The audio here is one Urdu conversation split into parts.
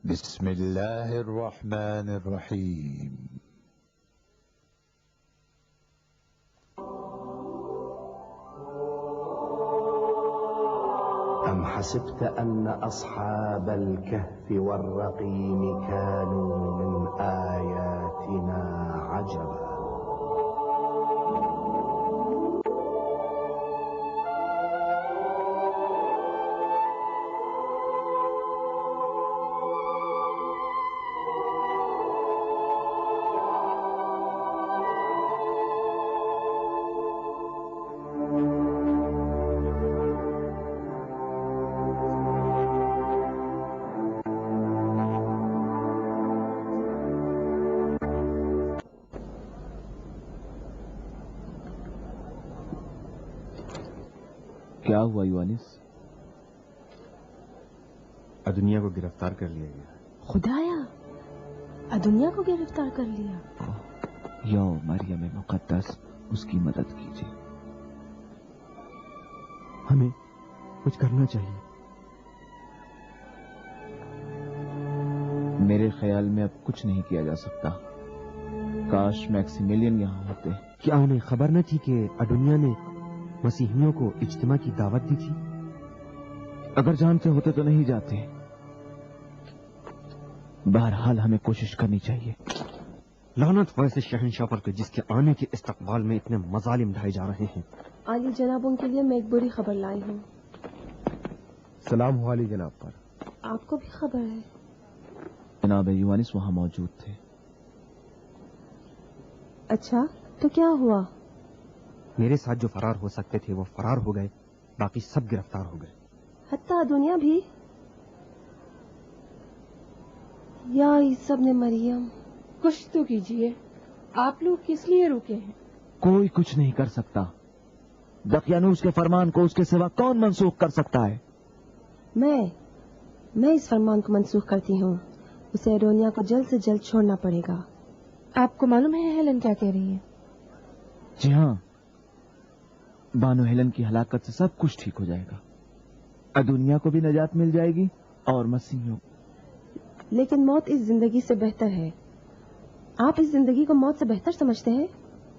بسم الله الرحمن الرحيم. أم حسبت أن أصحاب الكهف والرقيم كانوا من آياتنا عجبا. کیا ہوا یوانس؟ ادنیا کو گرفتار کر لیا گیا. خدایا، ادنیا کو گرفتار کر لیا؟ یا مریم مقدس، اس کی مدد کیجیے. ہمیں کچھ کرنا چاہیے. میرے خیال میں اب کچھ نہیں کیا جا سکتا. کاش میکسیمیلین یہاں ہوتے. کیا انہیں خبر نہ تھی کہ ادنیا نے مسیحیوں کو اجتماع کی دعوت دی تھی؟ اگر جانتے ہوتے تو نہیں جاتے. بہرحال ہمیں کوشش کرنی چاہیے. لعنت ویسے شہنشاہ پر کہ جس کے آنے کے استقبال میں اتنے مظالم ڈھائے جا رہے ہیں. عالی جناب، ان کے لیے میں ایک بری خبر لائی ہوں. سلام ہو عالی جناب پر. آپ کو بھی خبر ہے؟ جناب یوانس وہاں موجود تھے. اچھا، تو کیا ہوا؟ میرے ساتھ جو فرار ہو سکتے تھے وہ فرار ہو گئے، باقی سب گرفتار ہو گئے. حتیٰ دنیا بھی؟ یا عیسی ابن مریم، کچھ تو کیجیے. آپ لوگ کس لیے رکے ہیں؟ کوئی کچھ نہیں کر سکتا. دقیانوس کے فرمان کو اس کے سوا کون منسوخ کر سکتا ہے؟ میں اس فرمان کو منسوخ کرتی ہوں. اسے ادونیا کو جلد سے جلد چھوڑنا پڑے گا. آپ کو معلوم ہے ہیلن کیا کہہ رہی ہے؟ جی ہاں، بانو ہیلن کی ہلاکت سے سب کچھ ٹھیک ہو جائے گا. ادونیا کو بھی نجات مل جائے گی اور مسیحیوں کو. لیکن موت اس زندگی سے بہتر ہے. آپ اس زندگی کو موت سے بہتر سمجھتے ہیں؟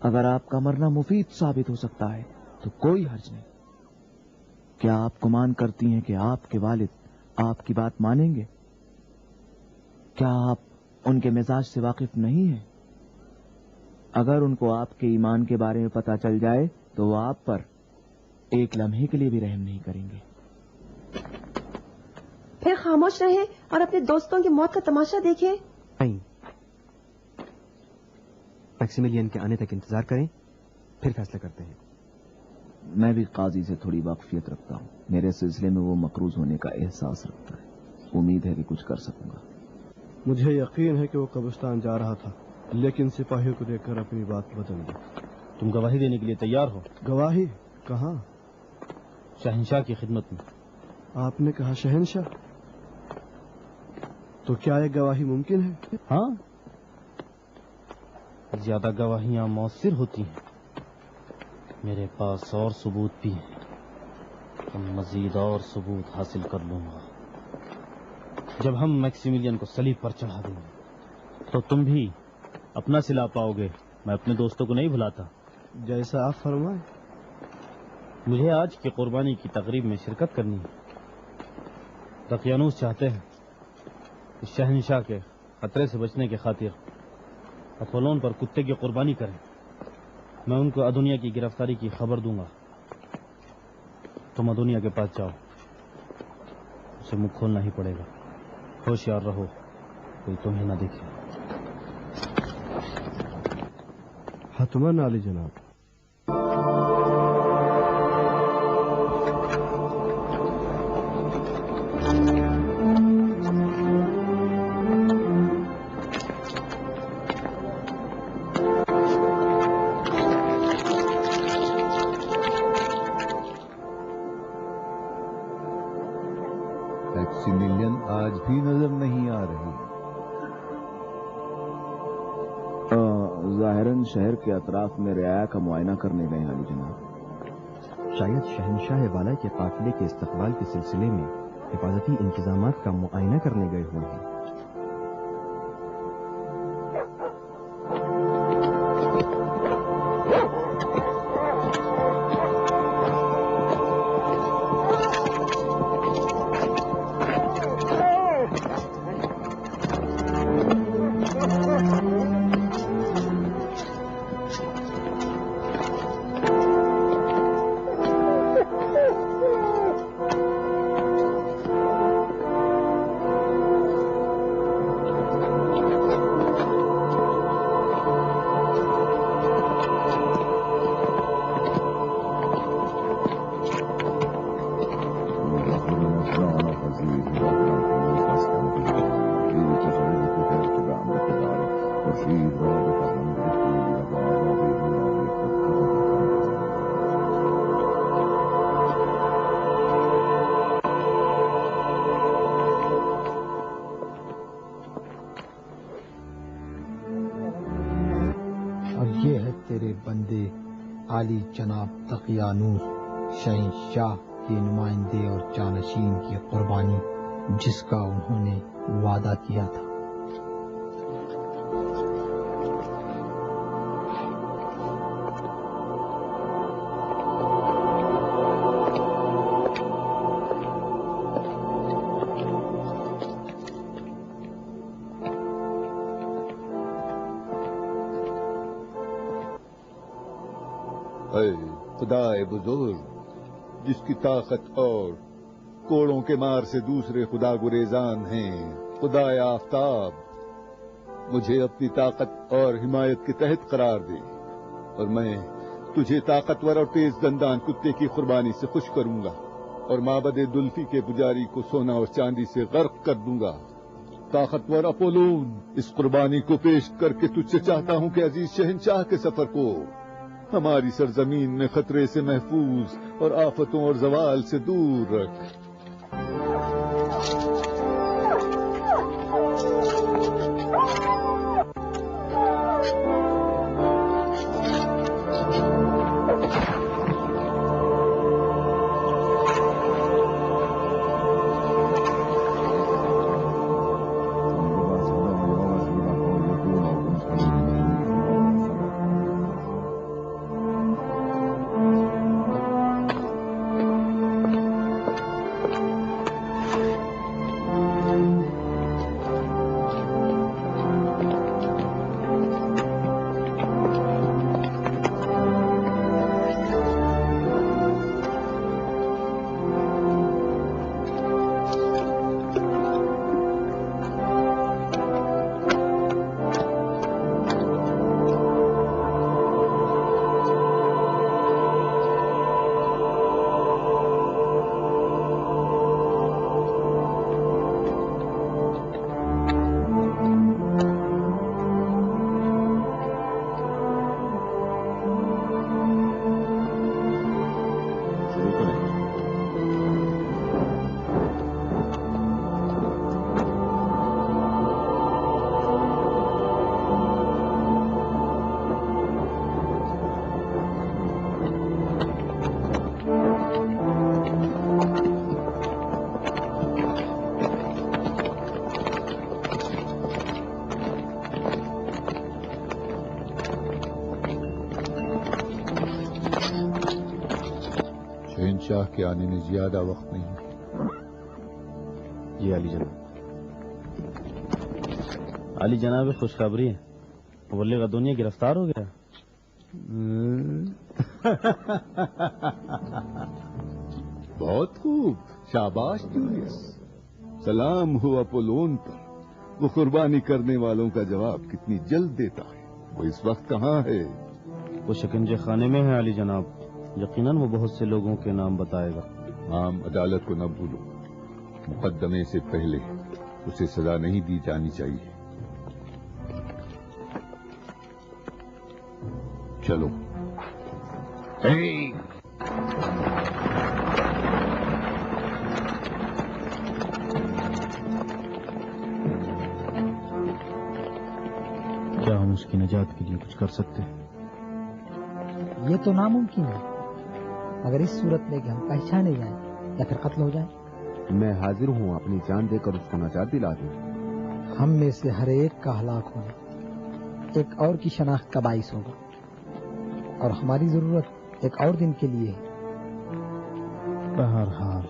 اگر آپ کا مرنا مفید ثابت ہو سکتا ہے تو کوئی حرج نہیں. کیا آپ گمان کرتی ہیں کہ آپ کے والد آپ کی بات مانیں گے؟ کیا آپ ان کے مزاج سے واقف نہیں ہیں؟ اگر ان کو آپ کے ایمان کے بارے میں پتا چل جائے تو وہ آپ پر ایک لمحے کے لیے بھی رحم نہیں کریں گے. پھر خاموش رہیں اور اپنے دوستوں کی موت کا تماشا دیکھیں. نہیں، میکسیمیلین کے آنے تک انتظار کریں، پھر فیصلہ کرتے ہیں. میں بھی قاضی سے تھوڑی واقفیت رکھتا ہوں. میرے سلسلے میں وہ مقروض ہونے کا احساس رکھتا ہے. امید ہے کہ کچھ کر سکوں گا. مجھے یقین ہے کہ وہ قبرستان جا رہا تھا، لیکن سپاہیوں کو دیکھ کر اپنی بات بدل دی. تم گواہی دینے کے لیے تیار ہو؟ گواہی؟ کہاں؟ شہنشاہ کی خدمت میں. آپ نے کہا شہنشاہ؟ تو کیا یہ گواہی ممکن ہے؟ ہاں، زیادہ گواہیاں مؤثر ہوتی ہیں. میرے پاس اور ثبوت بھی ہیں. مزید اور ثبوت حاصل کر لوں گا. جب ہم میکسیمیلین کو صلیب پر چڑھا دیں گے تو تم بھی اپنا سلا پاؤ گے. میں اپنے دوستوں کو نہیں بھلاتا. جیسا آپ فرمائیں. مجھے آج کی قربانی کی تقریب میں شرکت کرنی ہے. دقیانوس چاہتے ہیں کہ شہنشاہ کے خطرے سے بچنے کی خاطر اپولون پر کتے کی قربانی کریں. میں ان کو ادونیا کی گرفتاری کی خبر دوں گا. تم ادونیا کے پاس جاؤ، اسے منہ کھولنا ہی پڑے گا. ہوشیار رہو، کوئی تمہیں نہ دیکھے. حتمن علی جناب. میکسیمیلین آج بھی نظر نہیں آ رہی. ظاہراً شہر کے اطراف میں رعایا کا معائنہ کرنے گئے عالی جناب. شاید شہنشاہ والا کے قافلے کے استقبال کے سلسلے میں حفاظتی انتظامات کا معائنہ کرنے گئے ہوئے ہیں. عالی جناب تقیانوس شہنشاہ کے نمائندے اور جانشین کی قربانی جس کا انہوں نے وعدہ کیا تھا۔ اے خدائے بزرگ جس کی طاقت اور کوڑوں کے مار سے دوسرے خدا گریزان ہیں، خدائے آفتاب مجھے اپنی طاقت اور حمایت کے تحت قرار دے اور میں تجھے طاقتور اور تیز دندان کتے کی قربانی سے خوش کروں گا اور معبد دلفی کے پجاری کو سونا اور چاندی سے غرق کر دوں گا۔ طاقتور اپولون، اس قربانی کو پیش کر کے تجھ سے چاہتا ہوں کہ عزیز شہنشاہ کے سفر کو ہماری سرزمین میں خطرے سے محفوظ اور آفتوں اور زوال سے دور رکھ۔ شہنشاہ کے آنے میں زیادہ وقت نہیں۔ جی علی جناب، علی جناب خوشخبری ہے، مبلغ دنیا گرفتار ہو گیا۔ بہت خوب، شاباش جولیس، سلام ہو اپولون پر۔ وہ قربانی کرنے والوں کا جواب کتنی جلد دیتا ہے۔ وہ اس وقت کہاں ہے؟ وہ شکنجے خانے میں ہے علی جناب، یقیناً وہ بہت سے لوگوں کے نام بتائے گا۔ عام عدالت کو نہ بھولو، مقدمے سے پہلے اسے سزا نہیں دی جانی چاہیے۔ چلو۔ کیا ہم اس کی نجات کے لیے کچھ کر سکتے ہیں؟ یہ تو ناممکن ہے، مگر اس صورت میں کہ ہم پہچانے جائیں یا پھر قتل ہو جائیں۔ میں حاضر ہوں اپنی جان دے کر اس کو نجات دلا دوں۔ ہم میں سے ہر ایک کا ہلاک ہونا ایک اور کی شناخت کا باعث ہوگا، اور ہماری ضرورت ایک اور دن کے لیے ہے۔ بہرحال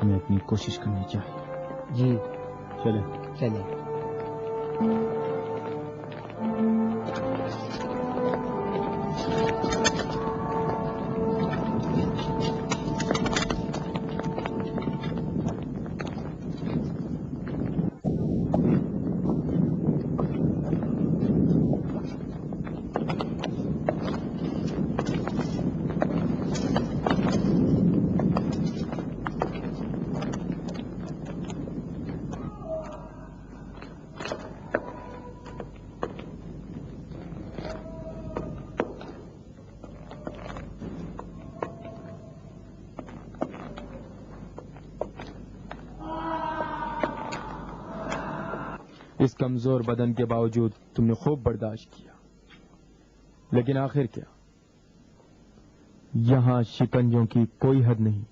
ہمیں اپنی کوشش کرنی چاہیے۔ جی چلیں۔ چلیں۔ اس کمزور بدن کے باوجود تم نے خوب برداشت کیا، لیکن آخر کیا؟ یہاں شکنجوں کی کوئی حد نہیں.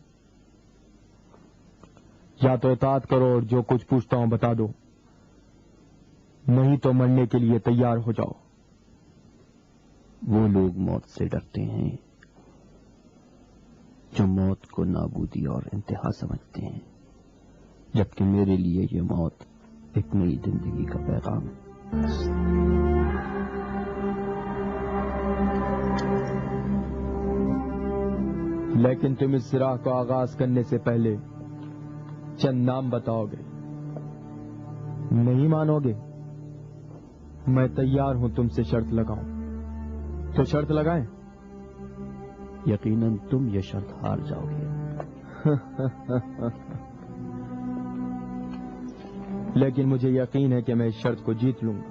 یا تو اطاعت کرو اور جو کچھ پوچھتا ہوں بتا دو، نہیں تو مرنے کے لیے تیار ہو جاؤ. وہ لوگ موت سے ڈرتے ہیں جو موت کو نابودی اور انتہا سمجھتے ہیں، جبکہ میرے لیے یہ موت ایک نئی زندگی کا پیغام ہے. لیکن تم اس سراہ کو آغاز کرنے سے پہلے چند نام بتاؤ گے. نہیں مانو گے؟ میں تیار ہوں تم سے شرط لگاؤں. تو شرط لگائیں. یقیناً تم یہ شرط ہار جاؤ گے. لیکن مجھے یقین ہے کہ میں اس شرط کو جیت لوں گا.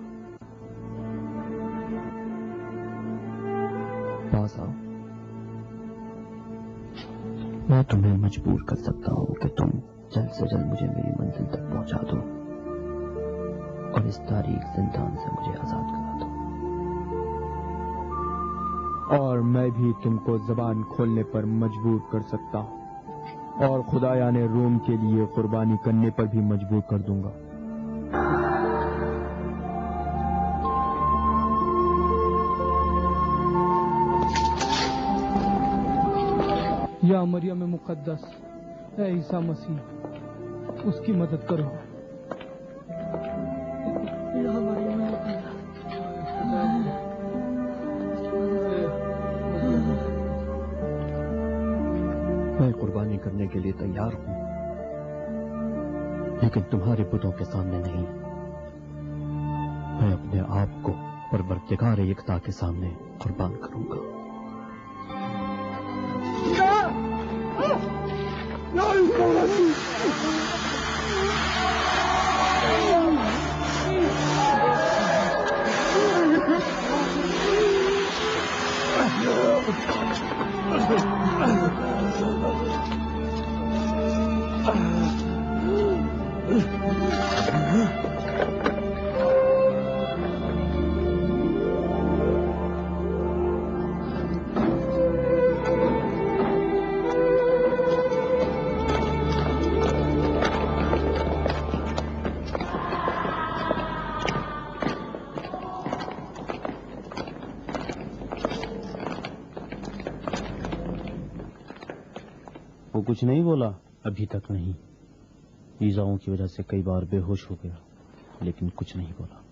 پاس آؤ. میں تمہیں مجبور کر سکتا ہوں کہ تم جلد سے جلد مجھے میری منزل تک پہنچا دو اور اس تاریک زندان سے مجھے آزاد کرا دو. اور میں بھی تم کو زبان کھولنے پر مجبور کر سکتا ہوں، اور خدایان روم کے لیے قربانی کرنے پر بھی مجبور کر دوں گا. یا مریم مقدس، اے عیسیٰ مسیح، اس کی مدد کرو. میں قربانی کرنے کے لیے تیار ہوں، لیکن تمہارے بتوں کے سامنے نہیں. میں اپنے آپ کو پروردگار یکتا کے سامنے قربان کروں گا. وہ کچھ نہیں بولا؟ ابھی تک نہیں. ایذاؤں کی وجہ سے کئی بار بے ہوش ہو گیا، لیکن کچھ نہیں بولا.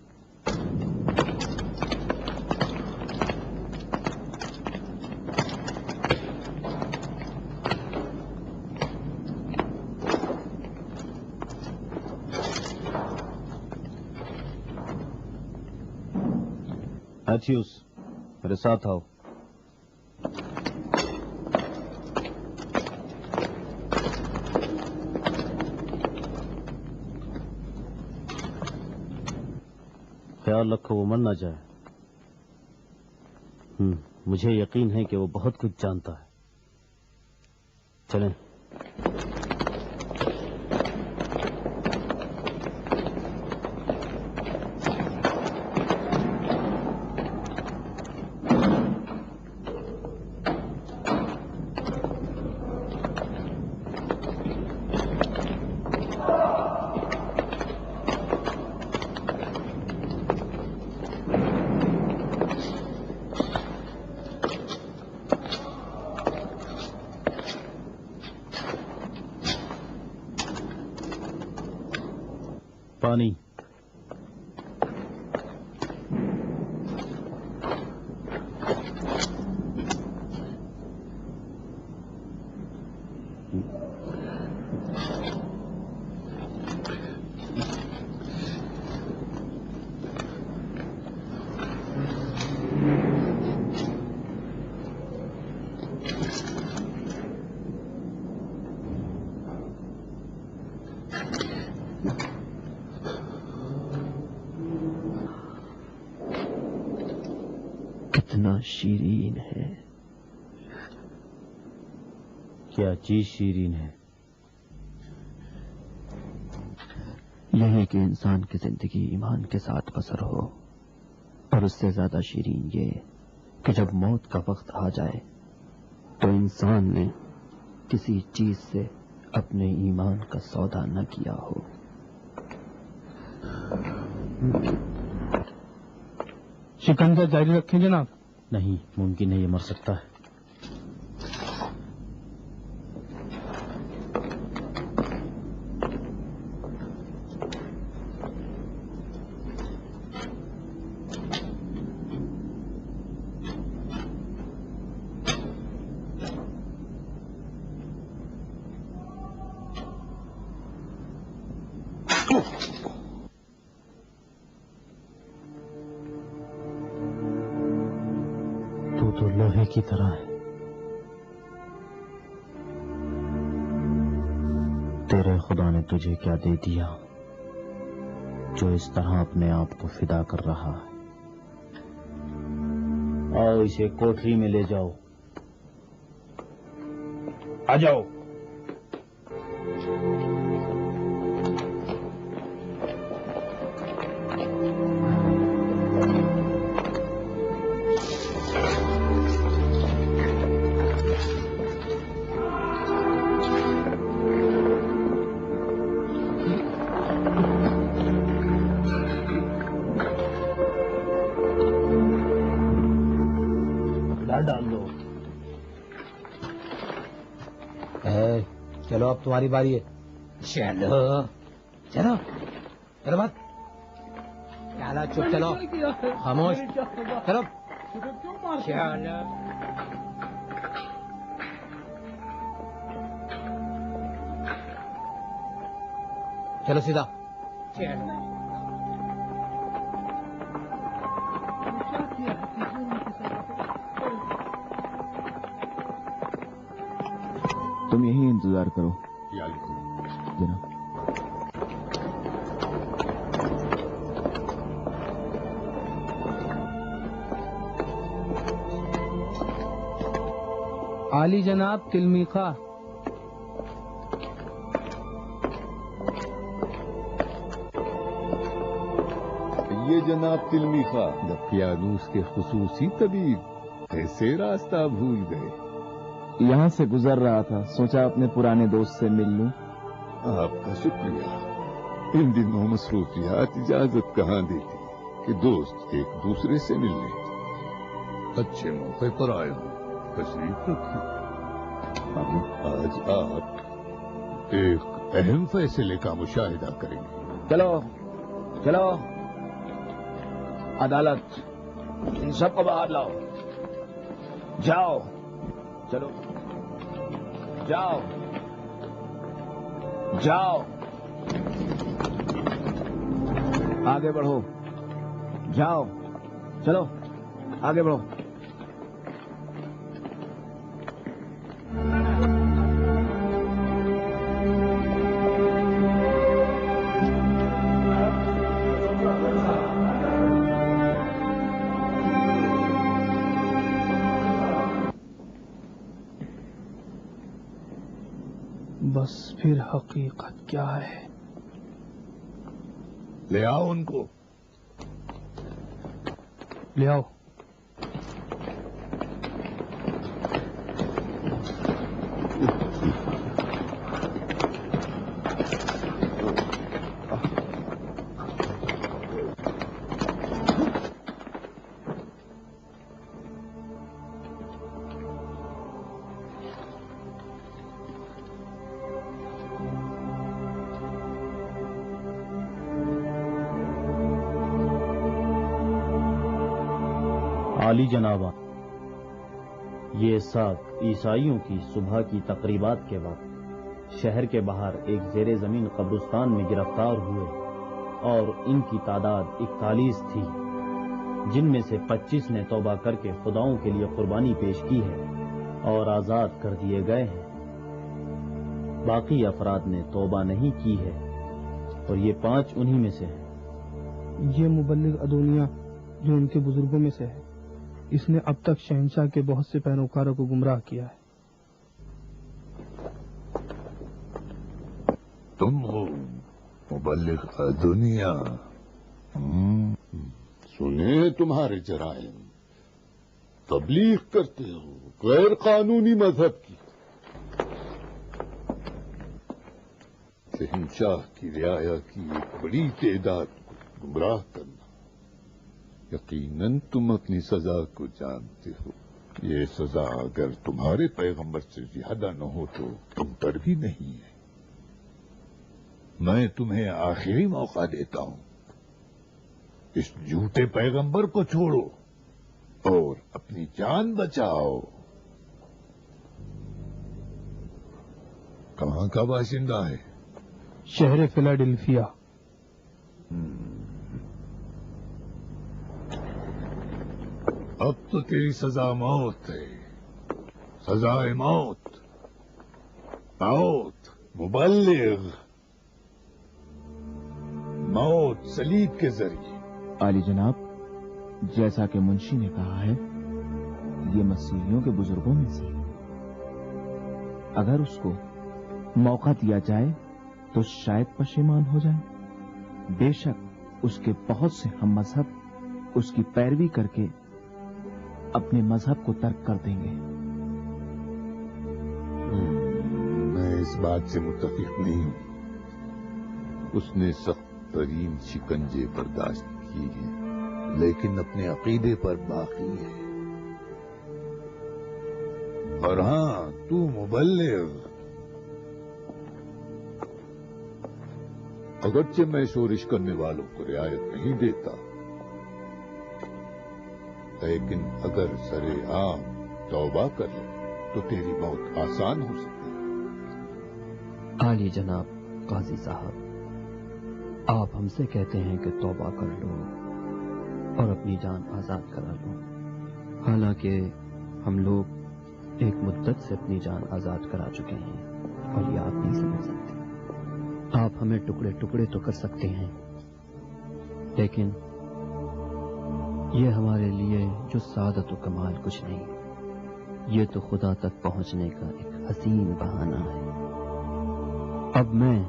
میتھیوس، میرے ساتھ آؤ. خیال رکھو وہ مر نہ جائے. مجھے یقین ہے کہ وہ بہت کچھ جانتا ہے. چلیں. پانی. کتنا شیرین ہے. کیا چیز شیرین ہے؟ یہی کہ انسان کی زندگی ایمان کے ساتھ بسر ہو، اور اس سے زیادہ شیرین یہ کہ جب موت کا وقت آ جائے تو انسان نے کسی چیز سے اپنے ایمان کا سودا نہ کیا ہو۔ شکنجہ جاری رکھیں جناب؟ نہیں، ممکن ہے یہ مر سکتا ہے۔ تو لوہے کی طرح ہے، تیرے خدا نے تجھے کیا دے دیا جو اس طرح اپنے آپ کو فدا کر رہا ہے؟ آؤ اسے کوٹری میں لے جاؤ، آ جاؤ۔ ڈال دو۔ چلو اب تمہاری باری ہے۔ چلو چلو چلو مت چلا، چپ چلو، خاموش چلو چلو۔ چلو سیدھا۔ تم یہی انتظار کرو جناب۔ عالی جناب تلمیخہ۔ یہ جناب تلمیخہ دقیانوس کے خصوصی طبیب ایسے راستہ بھول گئے؟ یہاں سے گزر رہا تھا، سوچا اپنے پرانے دوست سے مل لوں۔ آپ کا شکریہ۔ ان دنوں مصروفیات اجازت کہاں دیتی کہ دوست ایک دوسرے سے مل لیں۔ اچھے موقع پر آئے ہوں، تشریف رکھیں۔ آج آپ ایک اہم فیصلے کا مشاہدہ کریں گے۔ چلو چلو، عدالت، ان سب کو باہر لاؤ۔ جاؤ، چلو جاؤ جاؤ، آگے بڑھو، جاؤ، چلو آگے بڑھو۔ بس پھر حقیقت کیا ہے؟ لے آؤ ان کو، لے آؤ۔ عالی جنابہ، یہ ساکھ عیسائیوں کی صبح کی تقریبات کے وقت شہر کے باہر ایک زیر زمین قبرستان میں گرفتار ہوئے اور ان کی تعداد 41 تھی، جن میں سے 25 نے توبہ کر کے خداؤں کے لیے قربانی پیش کی ہے اور آزاد کر دیے گئے ہیں۔ باقی افراد نے توبہ نہیں کی ہے اور یہ 5 انہی میں سے ہیں۔ یہ مبلغ ادونیا جو ان کے بزرگوں میں سے ہے، اس نے اب تک شہنشاہ کے بہت سے پیروکاروں کو گمراہ کیا ہے۔ تم ہو مبلغ دنیا؟ سنے تمہارے جرائم، تبلیغ کرتے ہو غیر قانونی مذہب کی. شہنشاہ کی رعایا کی ایک بڑی تعداد کو گمراہ کرنا. یقیناً تم اپنی سزا کو جانتے ہو. یہ سزا اگر تمہارے پیغمبر سے زیادہ نہ ہو تو تم پر بھی نہیں ہے. میں تمہیں آخری موقع دیتا ہوں. اس جھوٹے پیغمبر کو چھوڑو اور اپنی جان بچاؤ. کہاں کا باشندہ ہے؟ شہر فلاڈیلفیا. اب تو تیری سزا موت ہے. سزائے موت. موت مبلغ. موت صلیب کے ذریعے. عالی جناب، جیسا کہ منشی نے کہا ہے یہ مسیحیوں کے بزرگوں میں سے. اگر اس کو موقع دیا جائے تو شاید پشیمان ہو جائے. بے شک اس کے بہت سے ہم مذہب اس کی پیروی کر کے اپنے مذہب کو ترک کر دیں گے. میں اس بات سے متفق نہیں ہوں. اس نے سخت ترین شکنجے برداشت کی ہیں لیکن اپنے عقیدے پر باقی ہے. اور ہاں تو مبلغ. اگرچہ میں شورش کرنے والوں کو رعایت نہیں دیتا لیکن اگر سرے عام توبہ کر لے تو تیری موت آسان ہو سکتی ہے. عالی جناب قاضی صاحب، آپ ہم سے کہتے ہیں کہ توبہ کر لو اور اپنی جان آزاد کرا لو، حالانکہ ہم لوگ ایک مدت سے اپنی جان آزاد کرا چکے ہیں اور یہ آپ نہیں سمجھ سکتے. آپ ہمیں ٹکڑے ٹکڑے تو کر سکتے ہیں لیکن یہ ہمارے لیے جو سعادت و کمال کچھ نہیں. یہ تو خدا تک پہنچنے کا ایک حسین بہانہ ہے. اب میں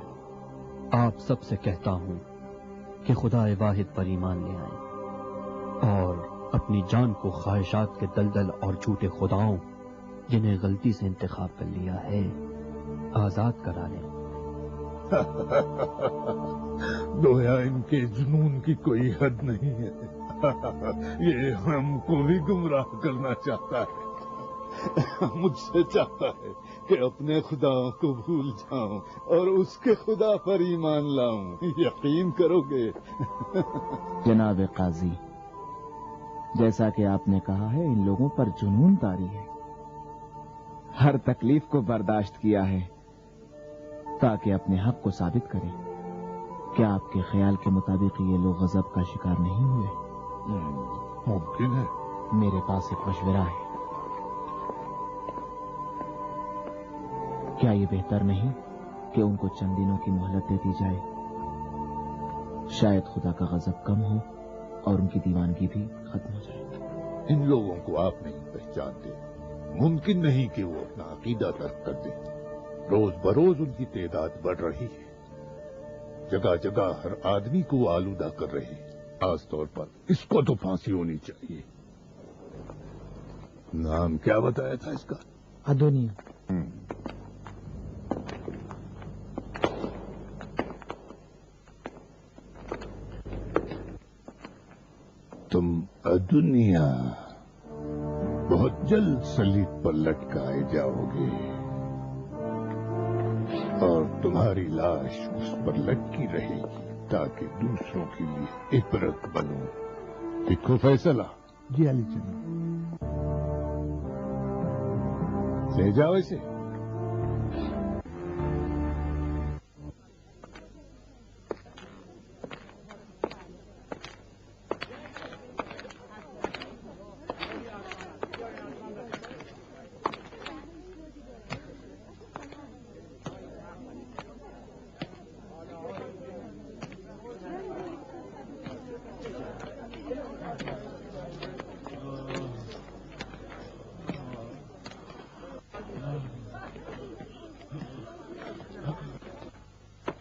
آپ سب سے کہتا ہوں کہ خدا واحد پر ایمان لے آئیں اور اپنی جان کو خواہشات کے دلدل اور جھوٹے خداؤں جنہیں غلطی سے انتخاب کر لیا ہے آزاد کرا لیں. گویا ان کے جنون کی کوئی حد نہیں ہے. یہ ہم کو بھی گمراہ کرنا چاہتا ہے. مجھ سے چاہتا ہے کہ اپنے خداؤں کو بھول جاؤں اور اس کے خدا پر ایمان لاؤں. یقین کرو گے؟ جناب قاضی، جیسا کہ آپ نے کہا ہے ان لوگوں پر جنون طاری ہے. ہر تکلیف کو برداشت کیا ہے تاکہ اپنے حق کو ثابت کریں. کیا آپ کے خیال کے مطابق یہ لوگ غضب کا شکار نہیں ہوئے؟ ممکن ہے. میرے پاس ایک مشورہ ہے. کیا یہ بہتر نہیں کہ ان کو چند دنوں کی مہلت دے دی جائے؟ شاید خدا کا غضب کم ہو اور ان کی دیوانگی بھی ختم ہو جائے. ان لوگوں کو آپ نہیں پہچانتے. ممکن نہیں کہ وہ اپنا عقیدہ ترک کر دیں. روز بروز ان کی تعداد بڑھ رہی ہے. جگہ جگہ ہر آدمی کو آلودہ کر رہے ہیں. خاص طور پر اس کو تو پھانسی ہونی چاہیے. نام کیا بتایا تھا اس کا؟ ادونیا. تم ادونیا بہت جلد صلیب پر لٹکائے جاؤ گے اور تمہاری لاش اس پر لٹکی رہے گی تاکہ دوسروں کے لیے عبرت بنو. لکھو فیصلہ. جی علی جناب. لے جاؤ اسے.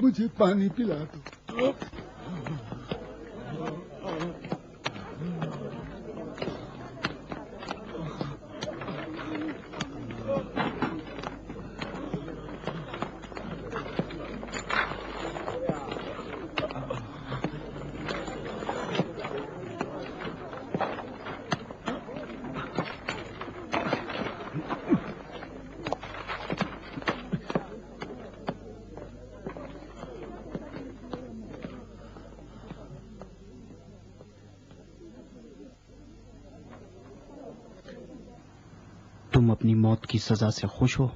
مجھے پانی پلا دو. اپنی موت کی سزا سے خوش ہو؟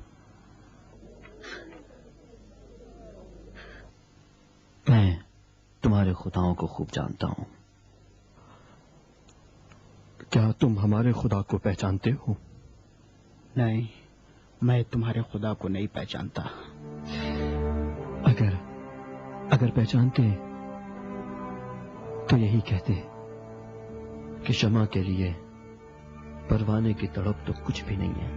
میں تمہارے خداؤں کو خوب جانتا ہوں. کیا تم ہمارے خدا کو پہچانتے ہو؟ نہیں، میں تمہارے خدا کو نہیں پہچانتا. اگر پہچانتے تو یہی کہتے کہ شمع کے لیے پروانے کی تڑپ تو کچھ بھی نہیں ہے.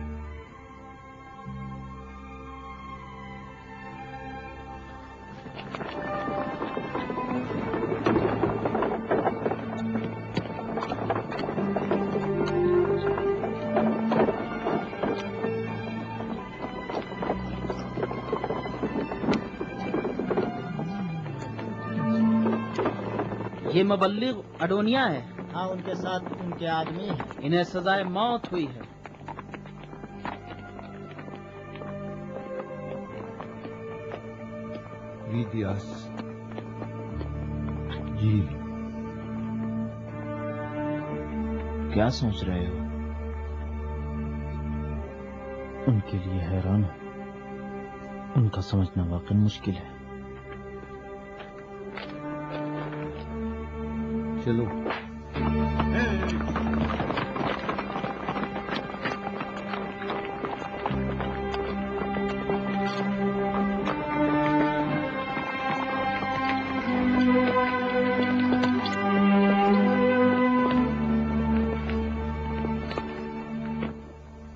یہ مبلغ اڈونیا ہے. ہاں، ان کے ساتھ ان کے آدمی ہیں. انہیں سزائے موت ہوئی ہے. ویدیاس جی، کیا سوچ رہے ہو؟ ان کے لیے حیران ہوں. ان کا سمجھنا واقعی مشکل ہے. چلو.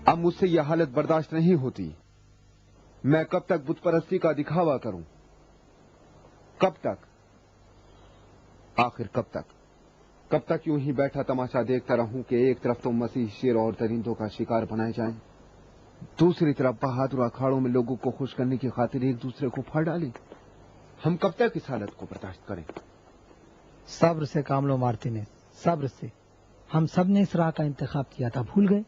اب مجھ سے یہ حالت برداشت نہیں ہوتی. میں کب تک بت پرستی کا دکھاوا کروں؟ کب تک؟ آخر کب تک؟ کب تک یوں ہی بیٹھا تماشا دیکھتا رہوں کہ ایک طرف تو مسیح شیر اور درندوں کا شکار بنائے جائیں، دوسری طرف بہادر اکھاڑوں میں لوگوں کو خوش کرنے کی خاطر ایک دوسرے کو پھاڑ ڈالیں؟ ہم کب تک اس حالت کو برداشت کریں؟ صبر سے کام لو مارتینز، صبر سے. ہم سب نے اس راہ کا انتخاب کیا تھا، بھول گئے؟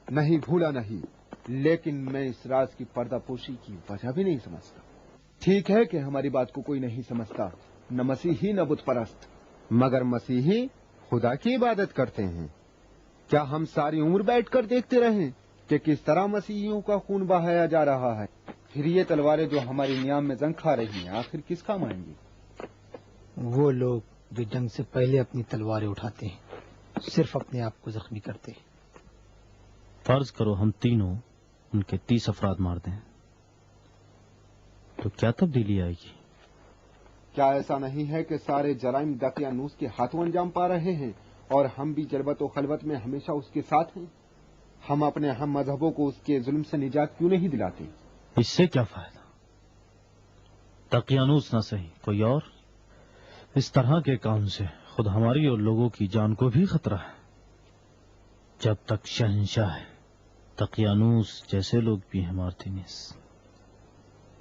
نہیں بھولا نہیں، لیکن میں اس راز کی پردہ پوشی کی وجہ بھی نہیں سمجھتا. ٹھیک ہے کہ ہماری بات کو کوئی نہیں سمجھتا، نہ مسیحی نہ بت پرست، مگر مسیحی خدا کی عبادت کرتے ہیں. کیا ہم ساری عمر بیٹھ کر دیکھتے رہیں کہ کس طرح مسیحیوں کا خون بہایا جا رہا ہے؟ پھر یہ تلواریں جو ہماری نیام میں زنگ کھا رہی ہیں آخر کس کام آئیں گی؟ وہ لوگ جو جنگ سے پہلے اپنی تلواریں اٹھاتے ہیں صرف اپنے آپ کو زخمی کرتے ہیں. فرض کرو ہم تینوں ان کے 30 افراد مار دیں تو کیا تبدیلی آئے گی؟ کیا ایسا نہیں ہے کہ سارے جرائم دقیانوس کے ہاتھوں انجام پا رہے ہیں اور ہم بھی جلوت و خلوت میں ہمیشہ اس کے ساتھ ہیں؟ ہم اپنے ہم مذہبوں کو اس کے ظلم سے نجات کیوں نہیں دلاتے؟ اس سے کیا فائدہ؟ دقیانوس نہ صحیح کوئی اور، اس طرح کے کام سے خود ہماری اور لوگوں کی جان کو بھی خطرہ ہے. جب تک شہنشاہ ہے دقیانوس جیسے لوگ بھی ہیں مارتینز.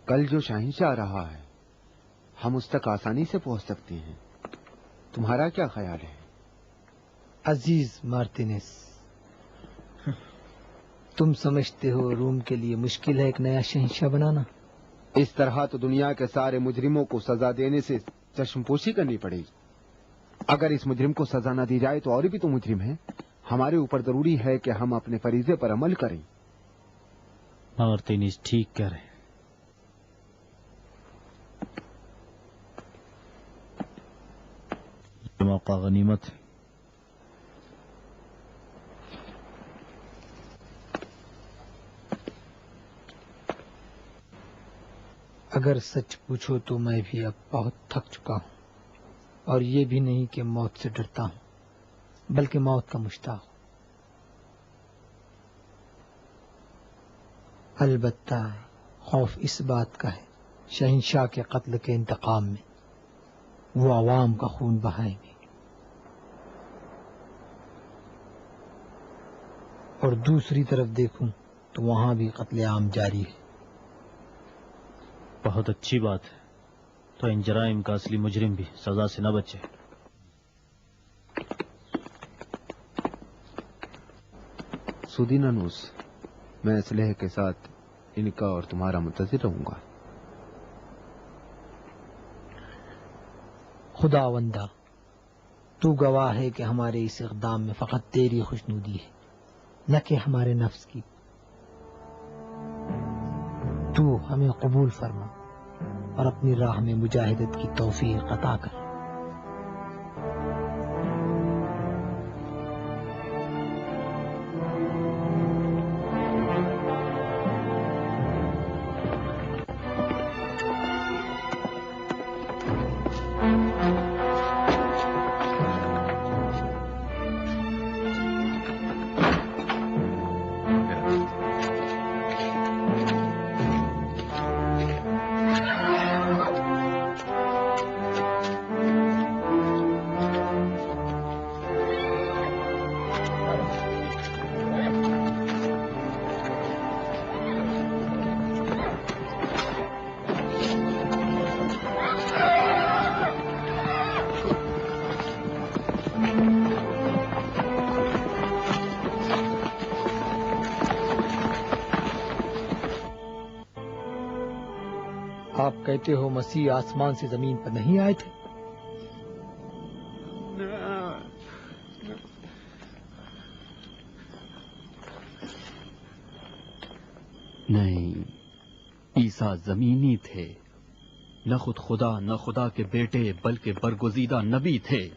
کل جو شہنشاہ رہا ہے ہم اس تک آسانی سے پہنچ سکتے ہیں. تمہارا کیا خیال ہے؟ عزیز مارتینز، تم سمجھتے ہو روم کے لیے مشکل ہے ایک نیا شہنشاہ بنانا؟ اس طرح تو دنیا کے سارے مجرموں کو سزا دینے سے چشم پوشی کرنی پڑے گی. اگر اس مجرم کو سزا نہ دی جائے تو اور بھی تو مجرم ہیں. ہمارے اوپر ضروری ہے کہ ہم اپنے فریضے پر عمل کریں. مارتینز ٹھیک کہہ رہے ہیں. یہ موقع غنیمت ہے. اگر سچ پوچھو تو میں بھی اب بہت تھک چکا ہوں، اور یہ بھی نہیں کہ موت سے ڈرتا ہوں بلکہ موت کا مشتاق ہوں. البتہ خوف اس بات کا ہے شہنشاہ کے قتل کے انتقام میں وہ عوام کا خون بہائیں گے، اور دوسری طرف دیکھوں تو وہاں بھی قتل عام جاری ہے. بہت اچھی بات ہے، تو ان جرائم کا اصلی مجرم بھی سزا سے نہ بچے. سودینانوس، میں اسلحے کے ساتھ ان کا اور تمہارا منتظر رہوں گا. خداوندا، تو گواہ ہے کہ ہمارے اس اقدام میں فقط تیری خوشنودی ہے، نہ کہ ہمارے نفس کی. تو ہمیں قبول فرما اور اپنی راہ میں مجاہدت کی توفیق عطا کر۔ آپ کہتے ہو مسیح آسمان سے زمین پر نہیں آئے تھے؟ نہیں، عیسیٰ زمینی تھے، نہ خود خدا نہ خدا کے بیٹے بلکہ برگزیدہ نبی تھے۔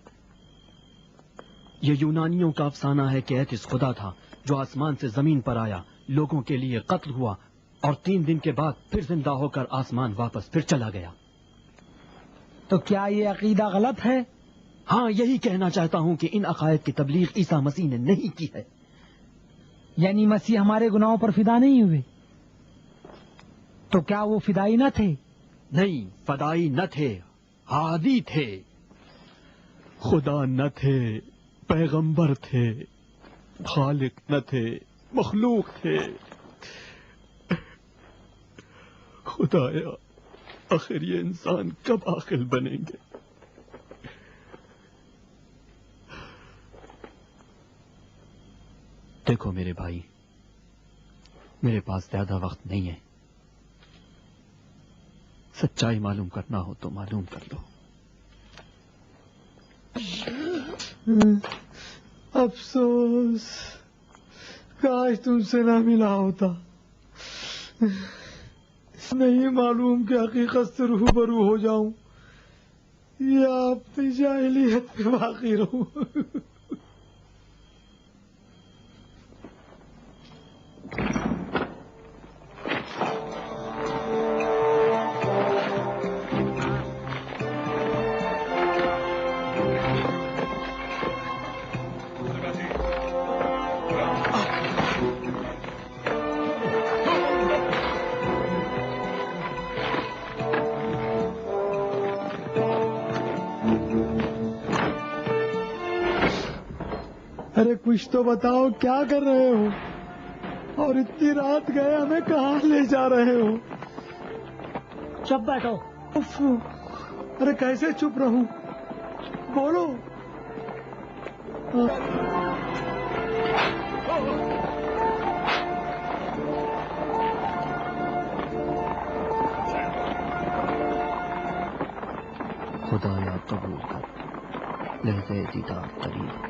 یہ یونانیوں کا افسانہ ہے کہ ایتھس خدا تھا جو آسمان سے زمین پر آیا، لوگوں کے لیے قتل ہوا اور 3 دن کے بعد پھر زندہ ہو کر آسمان واپس پھر چلا گیا۔ تو کیا یہ عقیدہ غلط ہے؟ ہاں، یہی کہنا چاہتا ہوں کہ ان عقائد کی تبلیغ عیسیٰ مسیح نے نہیں کی ہے۔ یعنی مسیح ہمارے گناہوں پر فدا نہیں ہوئے؟ تو کیا وہ فدائی نہ تھے؟ نہیں، فدائی نہ تھے، عادی تھے۔ خدا نہ تھے، پیغمبر تھے، خالق نہ تھے، مخلوق تھے۔ خدایا، آخر یہ انسان کب عاقل بنیں گے؟ دیکھو میرے بھائی، میرے پاس زیادہ وقت نہیں ہے۔ سچائی معلوم کرنا ہو تو معلوم کر لو۔ افسوس، کاش تم سے نہ ملا ہوتا۔ نہیں معلوم کہ حقیقت سے روبرو ہو جاؤں یا اپنی جاہلیت میں باقی رہوں۔ ارے کچھ تو بتاؤ، کیا کر رہے ہو؟ اور اتنی رات گئے ہمیں کہاں لے جا رہے ہو؟ چپ بیٹھو۔ ارے کیسے چپ رہوں؟ بولو۔ خدایا قبول کر، لہجے دیدار قریب۔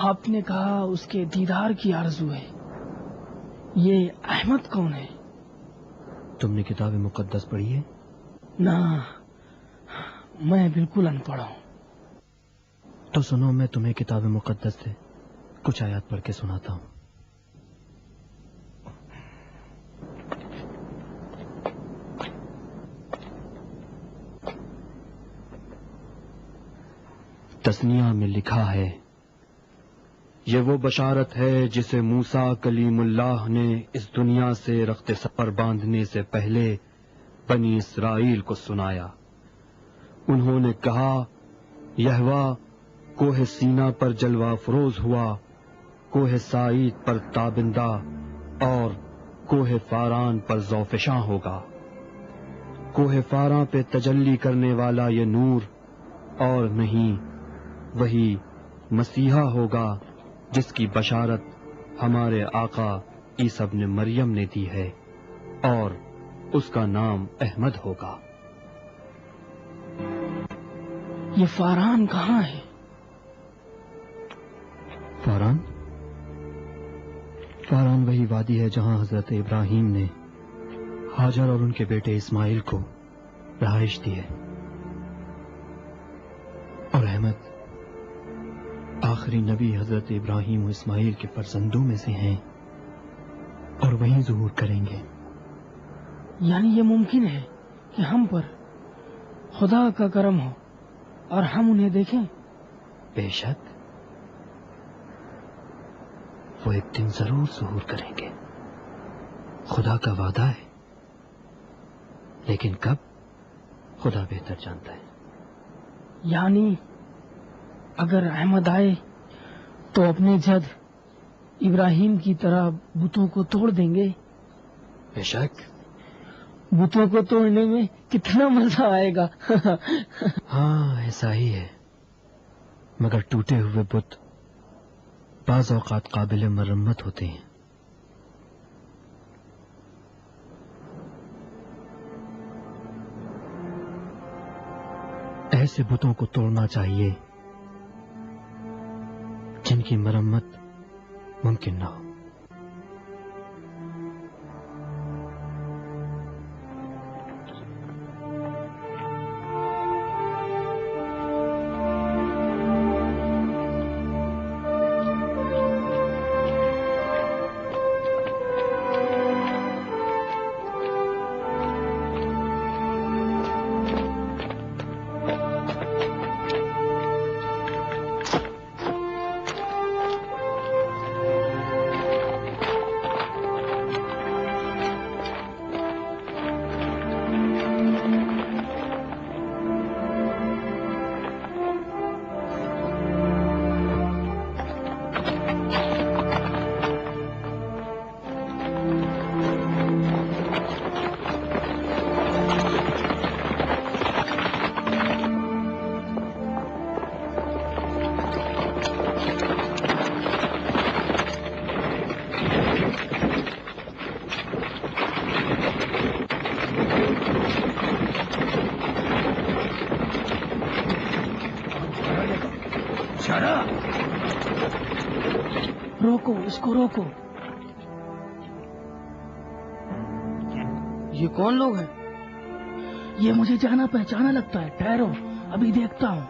آپ نے کہا اس کے دیدار کی آرزو ہے. یہ احمد کون ہے؟ تم نے کتاب مقدس پڑھی ہے؟ نہ، میں بالکل ان پڑھ ہوں. تو سنو، میں تمہیں کتاب مقدس سے کچھ آیات پڑھ کے سناتا ہوں. تثنیہ میں لکھا ہے، یہ وہ بشارت ہے جسے موسیٰ کلیم اللہ نے اس دنیا سے رخت سفر باندھنے سے پہلے بنی اسرائیل کو سنایا. انہوں نے کہا، یہوہ کوہ سینا پر جلوہ فروز ہوا، کوہ سعید پر تابندہ اور کوہ فاران پر ذوفشاں ہوگا. کوہ فاراں پہ تجلی کرنے والا یہ نور اور نہیں، وہی مسیحا ہوگا جس کی بشارت ہمارے آقا عیسی ابن مریم نے دی ہے، اور اس کا نام احمد ہوگا. یہ فاران کہاں ہے؟ فاران وہی وادی ہے جہاں حضرت ابراہیم نے ہاجر اور ان کے بیٹے اسماعیل کو رہائش دی ہے. اور احمد آخری نبی حضرت ابراہیم و اسماعیل کے فرزندوں میں سے ہیں اور وہیں ظہور کریں گے. یعنی یہ ممکن ہے کہ ہم پر خدا کا کرم ہو اور ہم انہیں دیکھیں؟ بے شک، وہ ایک دن ضرور ظہور کریں گے. خدا کا وعدہ ہے، لیکن کب خدا بہتر جانتا ہے. یعنی اگر احمد آئے تو اپنے جد ابراہیم کی طرح بتوں کو توڑ دیں گے؟ بے شک. بتوں کو توڑنے میں کتنا مزہ آئے گا. ہاں ایسا ہی ہے، مگر ٹوٹے ہوئے بت بعض اوقات قابل مرمت ہوتے ہیں. ایسے بتوں کو توڑنا چاہیے جن کی مرمت ممکن نہ ہو. روکو اس کو، روکو. یہ کون لوگ ہیں؟ یہ مجھے جانا پہچانا لگتا ہے. ٹھہرو، ابھی دیکھتا ہوں.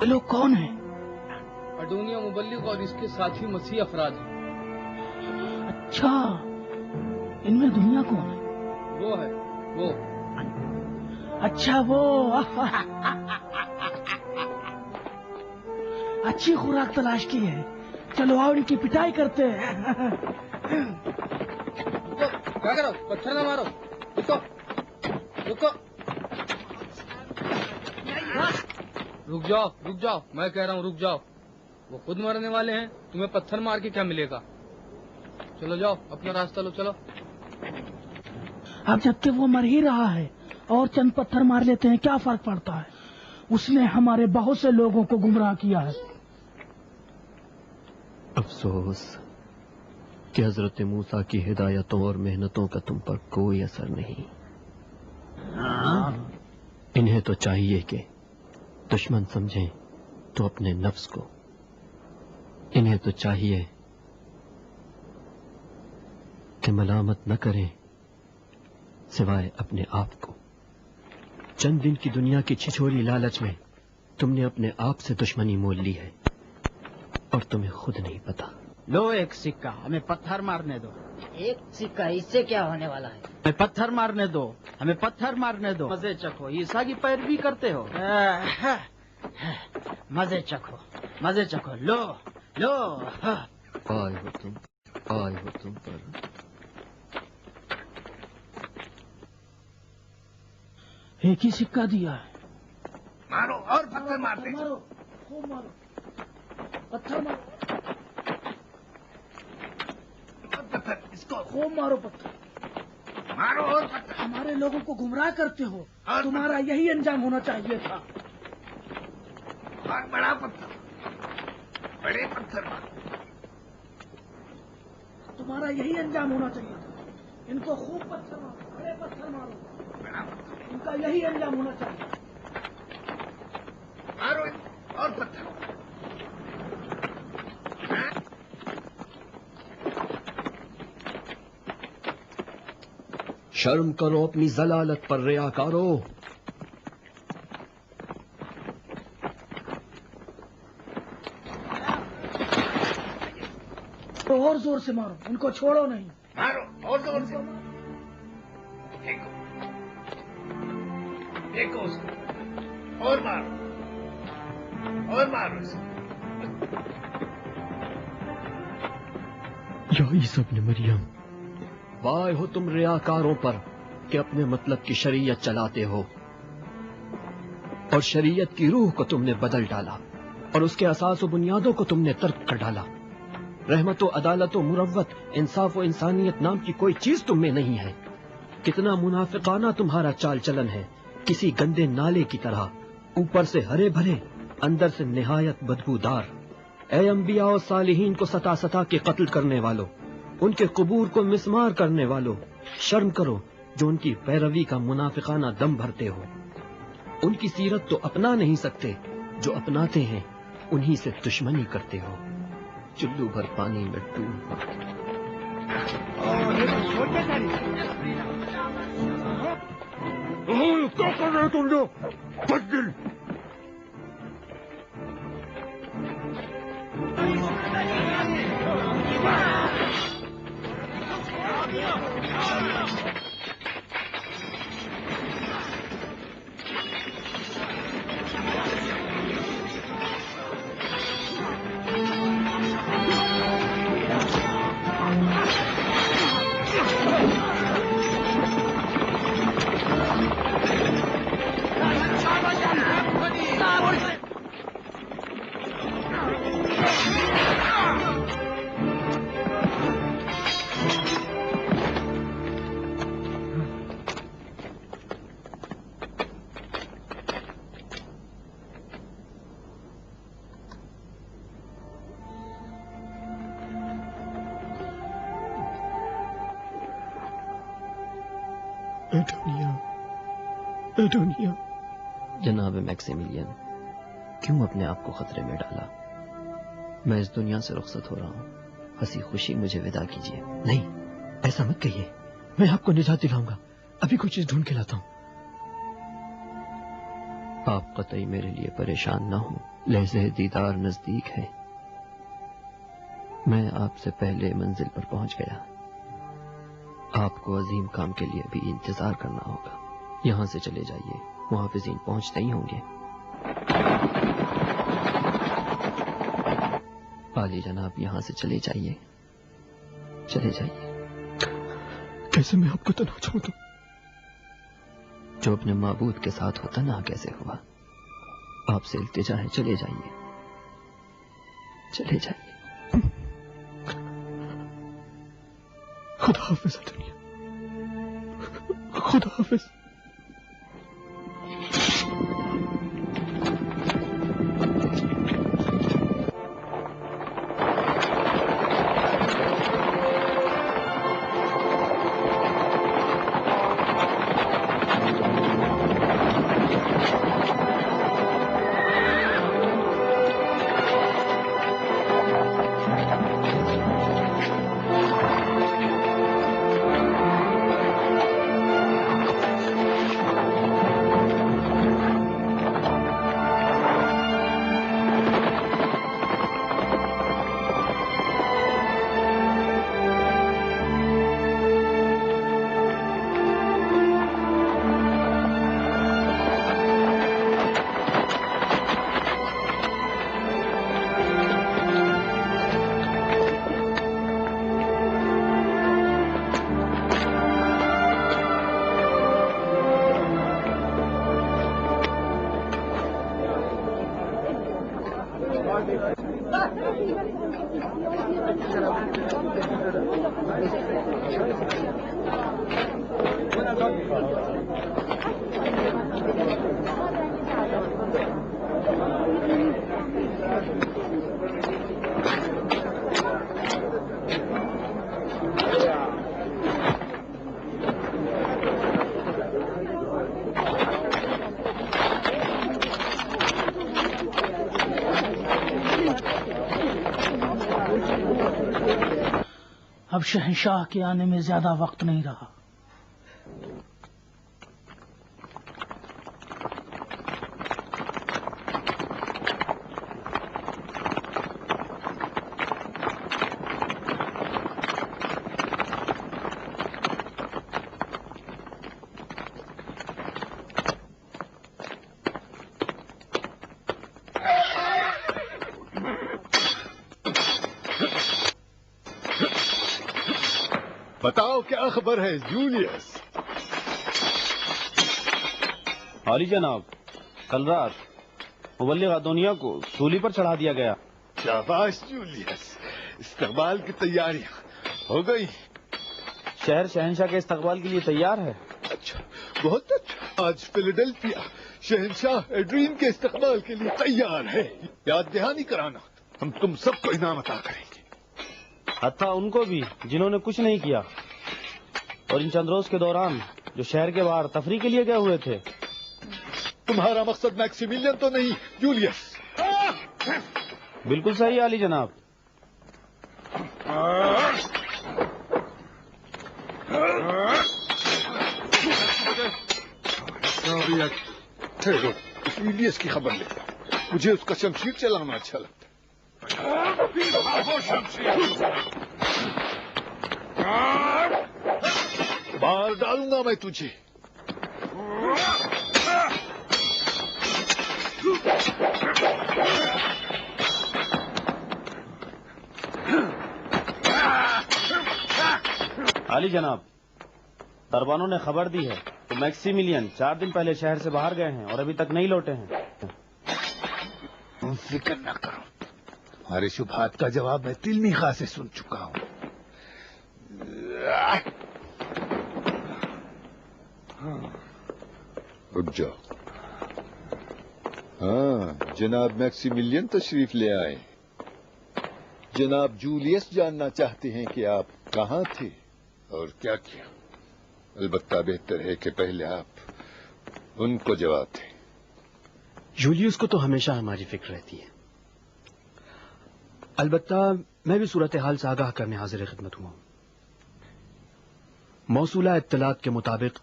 یہ لوگ کون ہیں؟ اڈونیا مبلغ اور اس کے ساتھی مسیح افراد ہیں. اچھا، ان میں دنیا کون ہے؟ وہ ہے وہ. اچھا وہ. اچھی خوراک تلاش کی ہے. چلو آؤ ان کی پٹائی کرتے ہیں. کیا کرو؟ پتھر نہ مارو. رکو رکو، رک جاؤ رک جاؤ، میں کہہ رہا ہوں رک جاؤ. وہ خود مرنے والے ہیں، تمہیں پتھر مار کے کیا ملے گا؟ چلو جاؤ، اپنا راستہ لو. چلو. اب جب کہ وہ مر ہی رہا ہے اور چند پتھر مار لیتے ہیں، کیا فرق پڑتا ہے؟ اس نے ہمارے بہت سے لوگوں کو گمراہ کیا ہے. افسوس کہ حضرت موسیٰ کی ہدایتوں اور محنتوں کا تم پر کوئی اثر نہیں. انہیں تو چاہیے کہ دشمن سمجھیں تو اپنے نفس کو، انہیں تو چاہیے کہ ملامت نہ کریں سوائے اپنے آپ کو۔ چند دن کی دنیا کی چھچھوری لالچ میں تم نے اپنے آپ سے دشمنی مول لی ہے اور تمہیں خود نہیں پتا۔ لو ایک سکہ، ہمیں پتھر مارنے دو۔ ایک سکہ، اس سے کیا ہونے والا ہے؟ ہمیں پتھر مارنے دو، ہمیں پتھر مارنے دو۔ مزے چکھو، عیسیٰ کی پیروی کرتے ہو۔ مزے چکھو، مزے چکھو، لو لو۔ آئے ہو تم پر۔ ایک ہی سکہ دیا ہے۔ مارو اور پتھر مارتے، مارو خوب مارو، پتھر مارو اور پتھر، اس کو خوب مارو، پتھر مارو اور پتھر۔ ہمارے لوگوں کو گمراہ کرتے ہو، تمہارا یہی انجام ہونا چاہیے تھا۔ اور بڑا پتھر، بڑے پتھر مارو، تمہارا یہی انجام ہونا چاہیے تھا۔ ان کو خوب پتھر مارو، بڑے پتھر مارو، بڑا پتھر ان کا یہی انجام ہونا چاہیے۔ مارو اور پتھر۔ شرم کرو اپنی ضلالت پر ریاکارو۔ تو اور زور سے مارو، ان کو چھوڑو نہیں۔ مارو اور زور سے، دیکھو اس کو، اور مارو اور مارو اسے۔ یا عیسیٰ ابن مریم، وائے ہو تم ریاکاروں پر کہ اپنے مطلب کی شریعت چلاتے ہو اور شریعت کی روح کو تم نے بدل ڈالا اور اس کے اساس و بنیادوں کو تم نے ترک کر ڈالا۔ رحمت و عدالت و مروت، انصاف و انسانیت نام کی کوئی چیز تم میں نہیں ہے۔ کتنا منافقانہ تمہارا چال چلن ہے، کسی گندے نالے کی طرح، اوپر سے ہرے بھرے، اندر سے نہایت بدبودار۔ اے انبیاء و صالحین کو ستا ستا کے قتل کرنے والوں، ان کے قبور کو مسمار کرنے والوں، شرم کرو جو ان کی پیروی کا منافقانہ دم بھرتے ہو۔ ان کی سیرت تو اپنا نہیں سکتے، جو اپناتے ہیں انہی سے دشمنی کرتے ہو۔ چلو بھر پانی میں ڈوب۔ کیا کر رہے تم لوگ؟ بدل ایڈونیا۔ جناب میکسیملین، کیوں اپنے آپ کو خطرے میں ڈالا؟ میں اس دنیا سے رخصت ہو رہا ہوں، ہنسی خوشی مجھے ودا کیجیے۔ نہیں، ایسا مت کہیے، میں آپ کو نجات دلاؤں گا، ابھی کوئی چیز ڈھونڈ کے لاتا ہوں۔ آپ قطعی میرے لیے پریشان نہ ہوں، لحظہ دیدار نزدیک ہے۔ میں آپ سے پہلے منزل پر پہنچ گیا، آپ کو عظیم کام کے لیے بھی انتظار کرنا ہوگا۔ یہاں سے چلے جائیے، محافظین پہنچتے ہی ہوں گے۔ عالی جناب، یہاں سے چلے جائیے، چلے جائیے۔ کیسے میں آپ کو تنہا چھوڑ دوں؟ جو اپنے معبود کے ساتھ ہو تنہا کیسے ہوا؟ آپ سے التجا ہے، چلے جائیے، چلے جائیے۔ خدا حافظ دنیا، خدا حافظ۔ اب شہنشاہ کے آنے میں زیادہ وقت نہیں رہا. بتاؤ کیا خبر ہے جولیس؟ عالی جناب، کل رات مبلغ ادونیا کو سولی پر چڑھا دیا گیا. شاباش جولیس، استقبال کی تیاریاں ہو گئی؟ شہر شہنشاہ کے استقبال کے لیے تیار ہے. اچھا، بہت اچھا. آج فیلاڈیلفیا شہنشاہ ایڈرین کے استقبال کے لیے تیار ہے. یاد دہانی کرانا، ہم تم سب کو انعام عطا کریں گے، حتیٰ ان کو بھی جنہوں نے کچھ نہیں کیا اور ان چند روز کے دوران جو شہر کے باہر تفریح کے لیے گئے ہوئے تھے. تمہارا مقصد میکسیملین تو نہیں جولیس؟ بالکل صحیح عالی جناب. ٹھہرو، جولیس کی خبر لیتا ہوں. مجھے اس کا شمشیر چلانا اچھا لگتا ہے. باہر ڈالوں گا میں تجھے. عالی جناب، دربانوں نے خبر دی ہے کہ میکسیملین 4 دن پہلے شہر سے باہر گئے ہیں اور ابھی تک نہیں لوٹے ہیں. تم فکر نہ کرو، ہمارے شبہات کا جواب میں تلمی خواہ سے سن چکا ہوں. رک جاؤ. ہاں، جناب میکسیملین تشریف لے آئے. جناب جولیس جاننا چاہتے ہیں کہ آپ کہاں تھے اور کیا کیا. البتہ بہتر ہے کہ پہلے آپ ان کو جواب دیں. جولیس کو تو ہمیشہ ہماری فکر رہتی ہے. البتہ میں بھی صورتحال سے آگاہ کرنے حاضر خدمت ہوا ہوں. موصولہ اطلاعات کے مطابق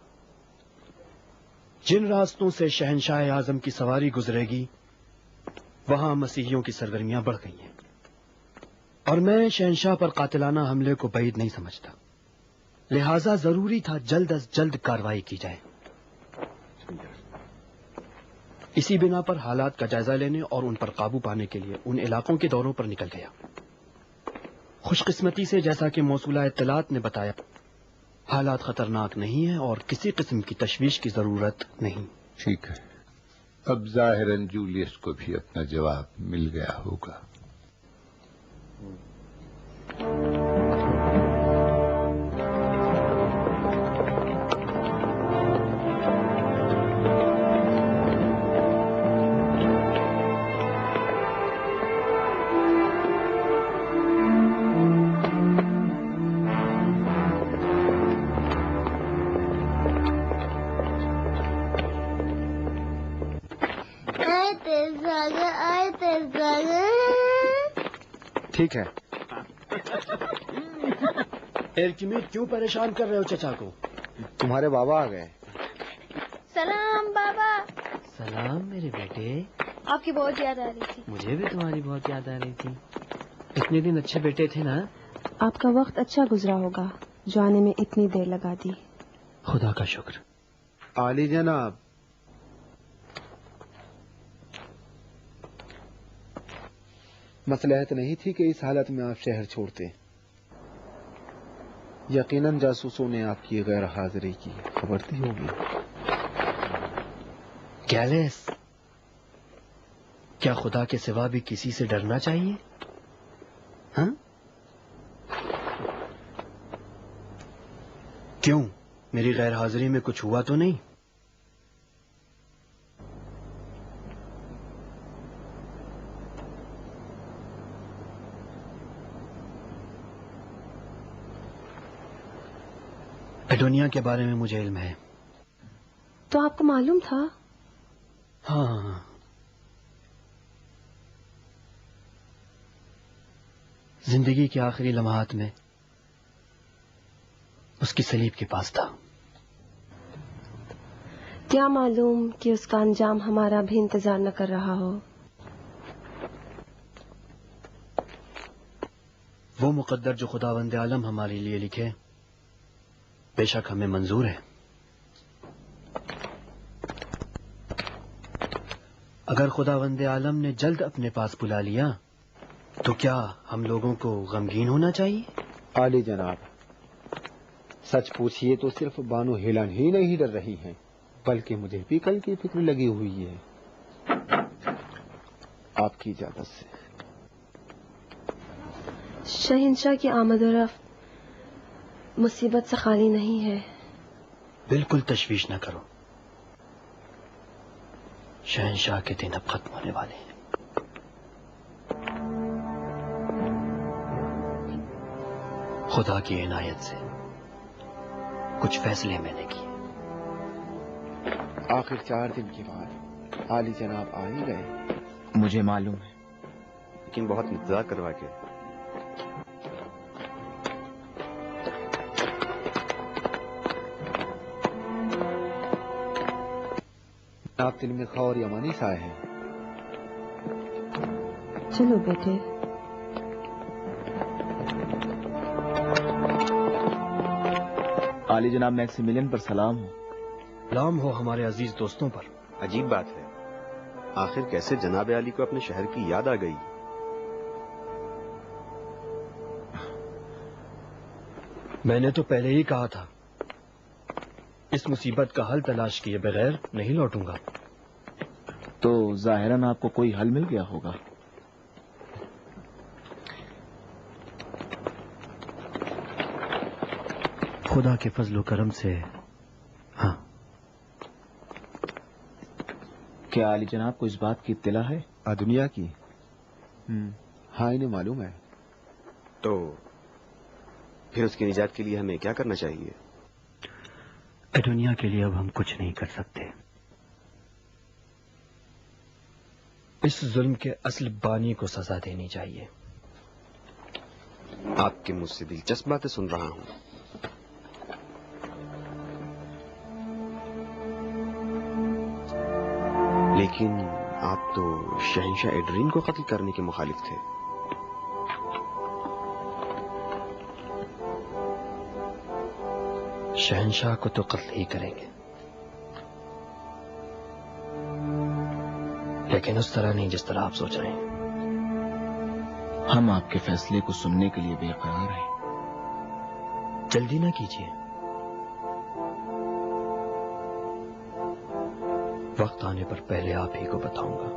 جن راستوں سے شہنشاہ اعظم کی سواری گزرے گی وہاں مسیحیوں کی سرگرمیاں بڑھ گئی ہیں، اور میں شہنشاہ پر قاتلانہ حملے کو بعید نہیں سمجھتا. لہذا ضروری تھا جلد از جلد کارروائی کی جائے. اسی بنا پر حالات کا جائزہ لینے اور ان پر قابو پانے کے لیے ان علاقوں کے دوروں پر نکل گیا. خوش قسمتی سے جیسا کہ موصولہ اطلاعات نے بتایا، حالات خطرناک نہیں ہیں اور کسی قسم کی تشویش کی ضرورت نہیں. ٹھیک ہے، اب ظاہراً جولیس کو بھی اپنا جواب مل گیا ہوگا. ٹھیک ہے. ایرکیمیڈ کیوں پریشان کر رہے ہو چچا کو؟ تمہارے بابا آ گئے. سلام بابا. سلام میرے بیٹے. آپ کی بہت یاد آ رہی تھی. مجھے بھی تمہاری بہت یاد آ رہی تھی. اتنے دن اچھے بیٹے تھے نا. آپ کا وقت اچھا گزرا ہوگا جو آنے میں اتنی دیر لگا دی. خدا کا شکر. عالی جناب، مصلحت نہیں تھی کہ اس حالت میں آپ شہر چھوڑتے. یقیناً جاسوسوں نے آپ کی غیر حاضری کی خبر دی ہوگی. گیلس، کیا خدا کے سوا بھی کسی سے ڈرنا چاہیے؟ ہاں؟ کیوں میری غیر حاضری میں کچھ ہوا تو نہیں؟ ایڈونیا کے بارے میں مجھے علم ہے۔ تو آپ کو معلوم تھا؟ ہاں، زندگی کے آخری لمحات میں اس کی صلیب کے پاس تھا۔ کیا معلوم کہ اس کا انجام ہمارا بھی انتظار نہ کر رہا ہو۔ وہ مقدر جو خداوند عالم ہمارے لیے لکھے بے شک ہمیں منظور ہے۔ اگر خداوند عالم نے جلد اپنے پاس بلا لیا تو کیا ہم لوگوں کو غمگین ہونا چاہیے؟ عالی جناب، سچ پوچھیے تو صرف بانو ہیلن ہی نہیں ڈر رہی ہیں، بلکہ مجھے بھی کل کی فکر لگی ہوئی ہے۔ آپ کی اجازت سے۔ شہنشاہ کی آمد و رفت مصیبت سے خالی نہیں ہے۔ بالکل تشویش نہ کرو، شہنشاہ کے دن اب ختم ہونے والے ہیں۔ خدا کی عنایت سے کچھ فیصلے میں نے کیے۔ آخر 4 دن کے بعد عالی جناب آ ہی گئے۔ مجھے معلوم ہے، لیکن بہت انتظار کروا کے۔ آپ دل میں خور یمانی سائے ہیں۔ چلو بیٹے۔ عالی جناب میکسیملین پر سلام ہو۔ سلام ہو ہمارے عزیز دوستوں پر۔ عجیب بات ہے، آخر کیسے جناب عالی کو اپنے شہر کی یاد آ گئی؟ میں نے تو پہلے ہی کہا تھا، اس مصیبت کا حل تلاش کیے بغیر نہیں لوٹوں گا۔ تو ظاہراً آپ کو کوئی حل مل گیا ہوگا۔ خدا کے فضل و کرم سے ہاں۔ کیا عالی جناب کو اس بات کی اطلاع ہے؟ دنیا کی؟ ہاں، انہیں معلوم ہے۔ تو پھر اس کی نجات کے لیے ہمیں کیا کرنا چاہیے؟ دنیا کے لیے اب ہم کچھ نہیں کر سکتے۔ اس ظلم کے اصل بانی کو سزا دینی چاہیے۔ آپ کے منہ سے دلچسپ باتیں سن رہا ہوں، لیکن آپ تو شہنشاہ ایڈرین کو قتل کرنے کے مخالف تھے۔ شہنشاہ کو تو قتل ہی کریں گے، لیکن اس طرح نہیں جس طرح آپ سوچ رہے ہیں۔ ہم آپ کے فیصلے کو سننے کے لیے بے قرار ہیں۔ جلدی نہ کیجیے، وقت آنے پر پہلے آپ ہی کو بتاؤں گا۔